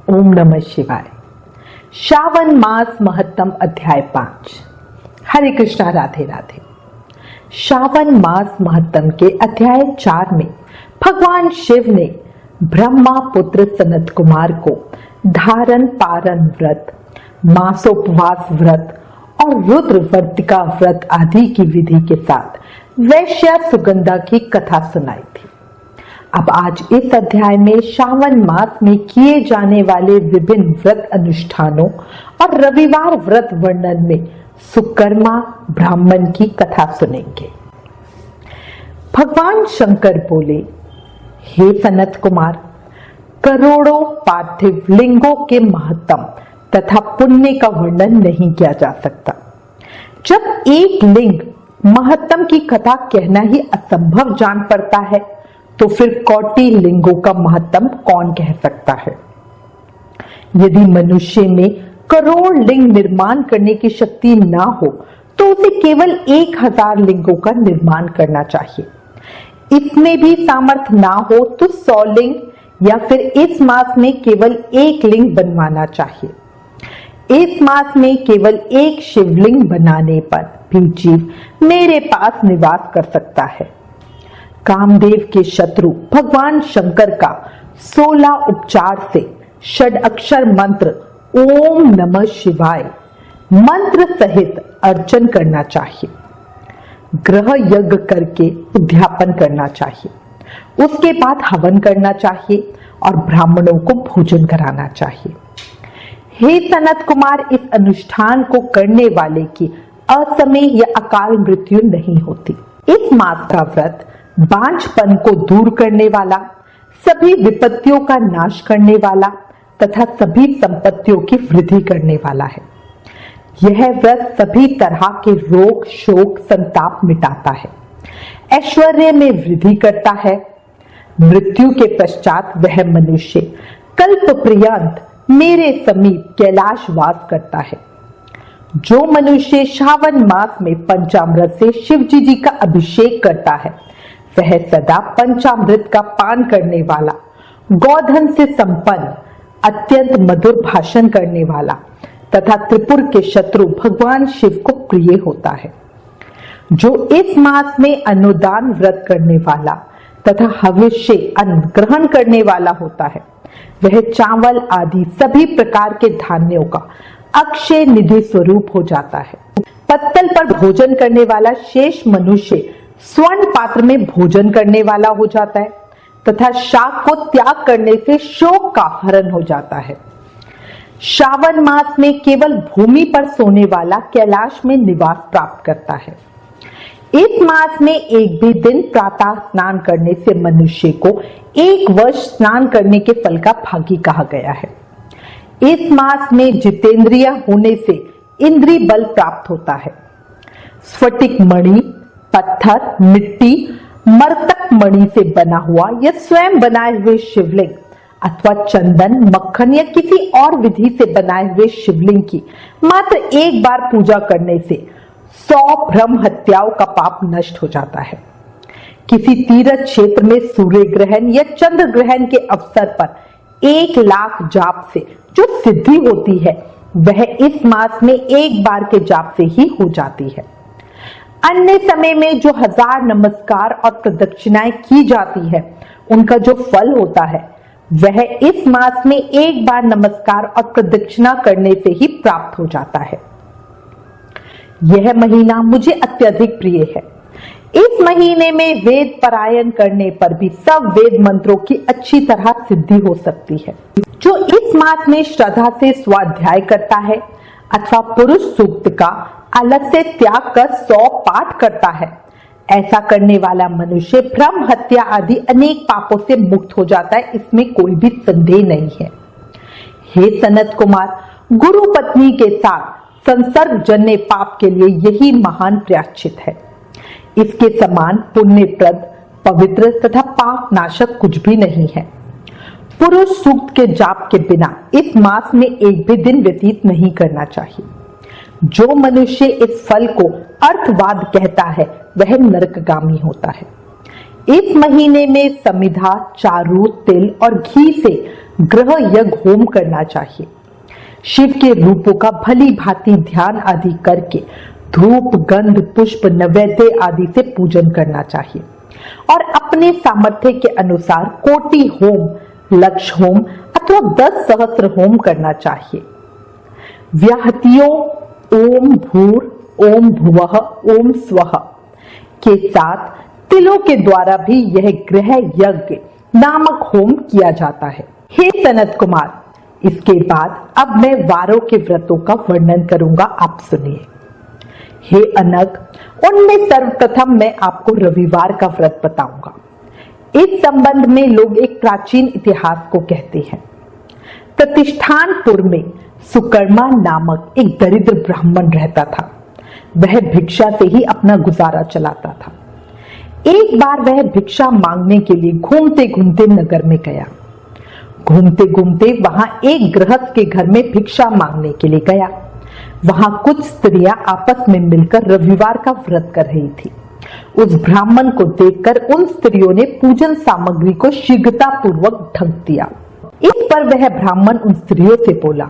ओम नमः शिवाय। श्रावण मास महत्तम अध्याय 5। हरे कृष्णा, राधे राधे। श्रावण मास महत्तम के अध्याय 4 में भगवान शिव ने ब्रह्मा पुत्र सनत कुमार को धारण पारण व्रत, मासोपवास व्रत और रुद्र वर्तिका व्रत आदि की विधि के साथ वैश्या सुगंधा की कथा सुनाई थी। अब आज इस अध्याय में श्रावण मास में किए जाने वाले विभिन्न व्रत अनुष्ठानों और रविवार व्रत वर्णन में सुकर्मा ब्राह्मण की कथा सुनेंगे। भगवान शंकर बोले, हे सनत कुमार, करोड़ों पार्थिव लिंगों के महत्तम तथा पुण्य का वर्णन नहीं किया जा सकता। जब एक लिंग महत्तम की कथा कहना ही असंभव जान पड़ता है तो फिर कोटि लिंगों का महत्तम कौन कह सकता है। यदि मनुष्य में करोड़ लिंग निर्माण करने की शक्ति ना हो तो उसे केवल 1000 लिंगों का निर्माण करना चाहिए। इसमें भी सामर्थ्य ना हो तो 100 लिंग या फिर इस मास में केवल 1 लिंग बनवाना चाहिए। इस मास में केवल 1 शिवलिंग बनाने पर भी जीव मेरे पास निवास कर सकता है। कामदेव के शत्रु भगवान शंकर का 16 उपचार से षड-अक्षर मंत्र ओम नमः शिवाय मंत्र सहित अर्चन करना चाहिए। ग्रह यज्ञ करके उद्यापन करना चाहिए। उसके बाद हवन करना चाहिए और ब्राह्मणों को भोजन कराना चाहिए। हे सनत कुमार, इस अनुष्ठान को करने वाले की असमय या अकाल मृत्यु नहीं होती। इस मास का व्रत बांझपन को दूर करने वाला, सभी विपत्तियों का नाश करने वाला तथा सभी संपत्तियों की वृद्धि करने वाला है। यह व्रत सभी तरह के रोग, शोक, संताप मिटाता है, ऐश्वर्य में वृद्धि करता है। मृत्यु के पश्चात वह मनुष्य कल्प पर्यंत मेरे समीप कैलाश वास करता है। जो मनुष्य श्रावण मास में पंचामृत से शिव जी का अभिषेक करता है वह सदा पंचामृत का पान करने वाला, गोधन से संपन्न, अत्यंत मधुर भाषण करने वाला तथा त्रिपुर के शत्रु भगवान शिव को प्रिय होता है। जो इस मास में अनुदान व्रत करने वाला तथा हविष्य अन्न ग्रहण करने वाला होता है वह चावल आदि सभी प्रकार के धान्यों का अक्षय निधि स्वरूप हो जाता है। पत्तल पर भोजन करने वाला शेष मनुष्य स्वर्ण पात्र में भोजन करने वाला हो जाता है तथा शाक को त्याग करने से शोक का हरण हो जाता है। श्रावण मास में केवल भूमि पर सोने वाला कैलाश में निवास प्राप्त करता है। इस मास में एक भी दिन प्रातः स्नान करने से मनुष्य को 1 वर्ष स्नान करने के फल का भागी कहा गया है। इस मास में जितेंद्रिय होने से इंद्रिय बल प्राप्त होता है। स्फटिक मणि, पत्थर, मिट्टी, मरतक मणि से बना हुआ या स्वयं बनाए हुए शिवलिंग अथवा चंदन, मक्खन या किसी और विधि से बनाए हुए शिवलिंग की मात्र एक बार पूजा करने से 100 ब्रह्म हत्याओं का पाप नष्ट हो जाता है। किसी तीर्थ क्षेत्र में सूर्य ग्रहण या चंद्र ग्रहण के अवसर पर 1 लाख जाप से जो सिद्धि होती है वह इस मास में एक बार के जाप से ही हो जाती है। अन्य समय में जो 1000 नमस्कार और प्रदक्षिणाएं की जाती है उनका जो फल होता है वह इस मास में एक बार नमस्कार और प्रदक्षिणा करने से ही प्राप्त हो जाता है। यह महीना मुझे अत्यधिक प्रिय है। इस महीने में वेद पारायण करने पर भी सब वेद मंत्रों की अच्छी तरह सिद्धि हो सकती है। जो इस मास में श्रद्धा से स्वाध्याय करता है अथवा पुरुष सूक्त का आलस्य त्याग कर 100 पाठ करता है, ऐसा करने वाला मनुष्य ब्रह्म हत्या आदि अनेक पापों से मुक्त हो जाता है, इसमें कोई भी संदेह नहीं है। हे सनत कुमार, गुरु पत्नी के साथ संसर्ग जन्य पाप के लिए यही महान प्रायश्चित है। इसके समान पुण्यप्रद, पवित्र तथा पाप नाशक कुछ भी नहीं है। पुरुष सूक्त के जाप के बिना इस मास में एक भी दिन व्यतीत नहीं करना चाहिए। जो मनुष्य इस फल को अर्थवाद कहता है वह नरकगामी होता है। इस महीने में समिधा, चारू, तिल और घी से ग्रह यज्ञ होम करना चाहिए। शिव के रूपों का भली भांति ध्यान आदि करके धूप, गंध, पुष्प, नैवेद्य आदि से पूजन करना चाहिए और अपने सामर्थ्य के अनुसार कोटि होम, लक्ष होम अथवा 10 सहस्त्र होम करना चाहिए। व्याहतियों ओम भूर, ओम भुवः, ओम स्वः के साथ तिलों के द्वारा भी यह ग्रह यज्ञ नामक होम किया जाता है। हे सनत कुमार, इसके बाद अब मैं वारों के व्रतों का वर्णन करूंगा, आप सुनिए। हे अनग, उनमें सर्वप्रथम मैं आपको रविवार का व्रत बताऊंगा। इस संबंध में लोग एक प्राचीन इतिहास को कहते हैं। प्रतिष्ठानपुर में सुकर्मा नामक एक दरिद्र ब्राह्मण रहता था। वह भिक्षा से ही अपना गुजारा चलाता था। एक बार वह भिक्षा मांगने के लिए घूमते घूमते नगर में गया। घूमते घूमते वहां एक गृहस्थ के घर में भिक्षा मांगने के लिए गया। वहां कुछ स्त्रियां आपस में मिलकर रविवार का व्रत कर रही थी। उस ब्राह्मण को देखकर उन स्त्रियों ने पूजन सामग्री को शीघ्रता पूर्वक ढक दिया। इस पर वह ब्राह्मण उन स्त्रियों से बोला,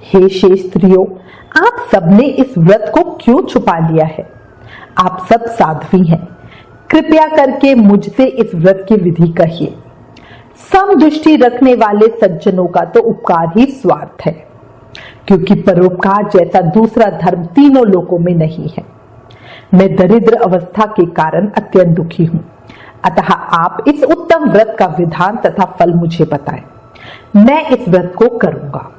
हे शेष स्त्रियों, आप सबने इस व्रत को क्यों छुपा लिया है? आप सब साध्वी हैं, कृपया करके मुझसे इस व्रत की विधि कहिए। समदृष्टि रखने वाले सज्जनों का तो उपकार ही स्वार्थ है, क्योंकि परोपकार जैसा दूसरा धर्म तीनों लोकों में नहीं है। मैं दरिद्र अवस्था के कारण अत्यंत दुखी हूं, अतः आप इस उत्तम व्रत का विधान तथा फल मुझे बताएं। मैं इस व्रत को करूंगा।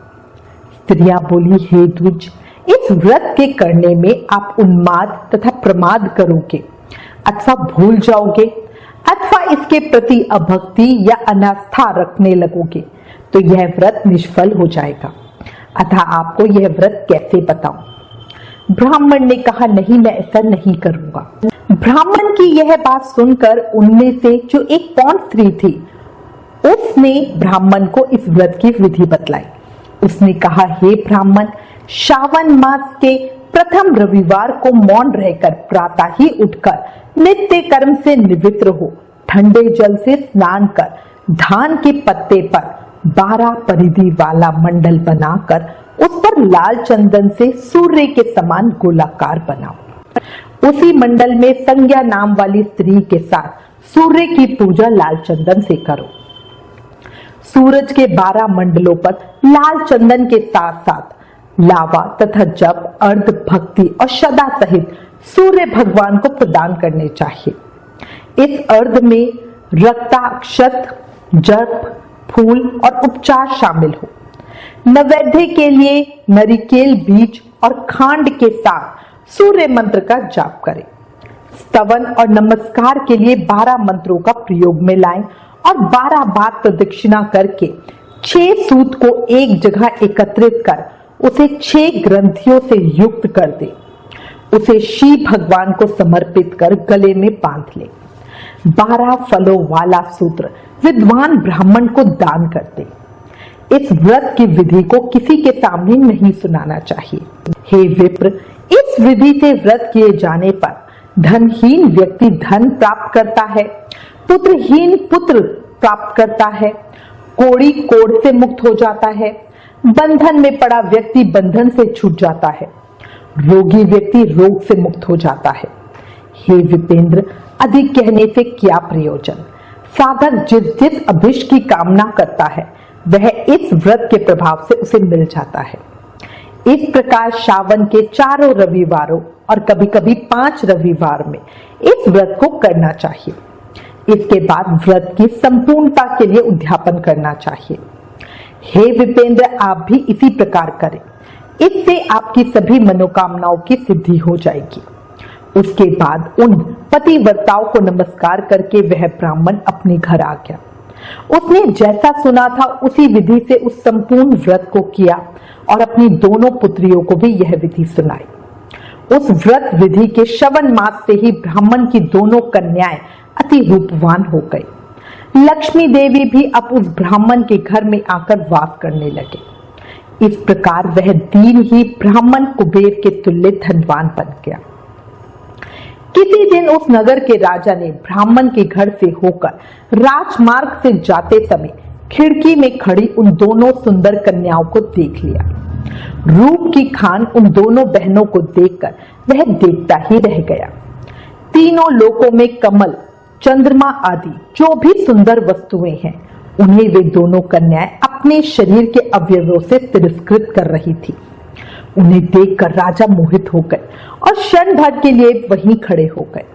स्त्रियां बोली, हे द्विज, इस व्रत के करने में आप उन्माद तथा प्रमाद करोगे अथवा भूल जाओगे अथवा इसके प्रति अभक्ति या अनास्था रखने लगोगे तो यह व्रत निष्फल हो जाएगा। अतः आपको यह व्रत कैसे बताऊं? ब्राह्मण ने कहा, नहीं, मैं ऐसा नहीं करूंगा। ब्राह्मण की यह बात सुनकर उनमें से जो एक पौंड स्त्री थी, उसने ब्राह्मण को इस व्रत की विधि बतलाई। उसने कहा, हे ब्राह्मण, श्रावण मास के प्रथम रविवार को मौन रहकर प्रातः ही उठकर नित्य कर्म से निवृत्त हो, ठंडे जल से स्नान कर धान के पत्ते पर 12 परिधि वाला मंडल बनाकर उस पर लाल चंदन से सूर्य के समान गोलाकार बनाओ। उसी मंडल में संज्ञा नाम वाली स्त्री के साथ सूर्य की पूजा लाल चंदन से करो। सूरज के 12 मंडलों पर लाल चंदन के साथ साथ लावा तथा जप, अर्ध, भक्ति और श्रद्धा सहित सूर्य भगवान को प्रदान करने चाहिए। इस अर्ध में रक्ताक्षत, जप, फूल और उपचार शामिल हो। नैवेद्य के लिए नारिकेल बीज और खांड के साथ सूर्य मंत्र का जाप करें। स्तवन और नमस्कार के लिए 12 मंत्रों का प्रयोग में लाएं और 12 बार प्रदक्षिणा करके 6 सूत को एक जगह एकत्रित कर उसे 6 ग्रंथियों से युक्त कर दे। उसे शिव भगवान को समर्पित कर गले में बांध ले। 12 फलों वाला सूत्र विद्वान ब्राह्मण को दान कर दे। इस व्रत की विधि को किसी के सामने नहीं सुनाना चाहिए। हे विप्र, इस विधि से व्रत किए जाने पर धनहीन व्यक्ति धन प्राप्त करता है, पुत्रहीन पुत्र प्राप्त करता है, कोढ़ी कोढ़ से मुक्त हो जाता है, बंधन में पड़ा व्यक्ति बंधन से छूट जाता है, रोगी व्यक्ति रोग से मुक्त हो जाता है। हे विपेंद्र, अधिक कहने से क्या प्रयोजन? साधक जिस जिस अभिष्ट की कामना करता है वह इस व्रत के प्रभाव से उसे मिल जाता है। इस प्रकार श्रावण के 4 रविवारों और कभी कभी 5 रविवार में इस व्रत को करना चाहिए। इसके बाद व्रत की संपूर्णता के लिए उद्यापन करना चाहिए। हे विपेंद्र, आप भी इसी प्रकार करें, इससे आपकी सभी मनोकामनाओं की सिद्धि हो जाएगी। उसके बाद उन पतिव्रताओं को नमस्कार करके वह ब्राह्मण अपने घर आ गया। उसने जैसा सुना था उसी विधि से उस संपूर्ण व्रत को किया और अपनी दोनों पुत्रियों को भी यह विधि सुनाई। उस व्रत विधि के श्रवण मास से ही ब्राह्मण की दोनों कन्याएं अति रूपवान हो गई। लक्ष्मी देवी भी अब उस ब्राह्मण के घर में आकर वास करने लगे। इस प्रकार वह दीन ही ब्राह्मण कुबेर के तुल्य धनवान बन गया। किसी दिन उस नगर के राजा ने ब्राह्मण के घर से होकर राजमार्ग से जाते समय खिड़की में खड़ी उन दोनों सुंदर कन्याओं को देख लिया। रूप की खान उन दोनों बहनों को देखकर वह देखता ही रह गया। तीनों लोकों में कमल, चंद्रमा आदि जो भी सुंदर वस्तुएं हैं, उन्हें वे दोनों कन्याएं अपने शरीर के अवयवों से तिरस्कृत कर रही थी। उन्हें देखकर राजा मोहित हो गए और क्षण भर के लिए वहीं खड़े हो गए।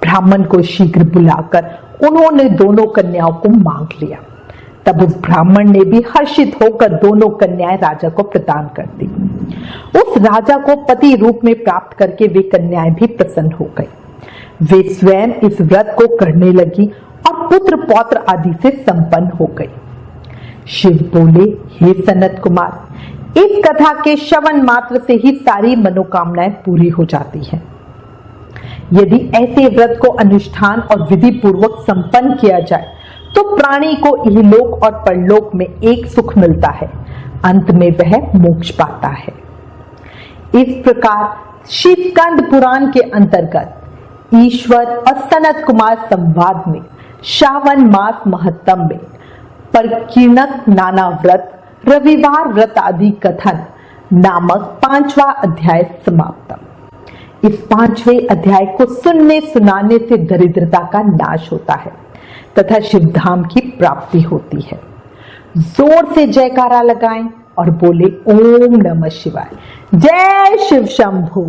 ब्राह्मण को शीघ्र बुलाकर उन्होंने दोनों कन्याओं को मांग लिया। तब उस ब्राह्मण ने भी हर्षित होकर दोनों कन्याएं राजा को प्रदान कर दी। उस राजा को पति रूप में प्राप्त करके वे कन्याएं भी प्रसन्न हो गई। वे स्वयं इस व्रत को करने लगी और पुत्र पौत्र आदि से संपन्न हो गई। शिव बोले, हे सनत कुमार, इस कथा के श्रवण मात्र से ही सारी मनोकामनाएं पूरी हो जाती हैं। यदि ऐसे व्रत को अनुष्ठान और विधि पूर्वक संपन्न किया जाए तो प्राणी को इहलोक और परलोक में एक सुख मिलता है, अंत में वह मोक्ष पाता है। इस प्रकार शिवस्कंद पुराण के अंतर्गत ईश्वर और सनत कुमार संवाद में श्रावण मास महत्तम में परिकीर्णक नाना व्रत, रविवार व्रत आदि कथन नामक 5वां अध्याय समाप्त। इस 5वें अध्याय को सुनने सुनाने से दरिद्रता का नाश होता है तथा शिवधाम की प्राप्ति होती है। जोर से जयकारा लगाएं और बोले, ओम नमः शिवाय। जय शिव शंभू।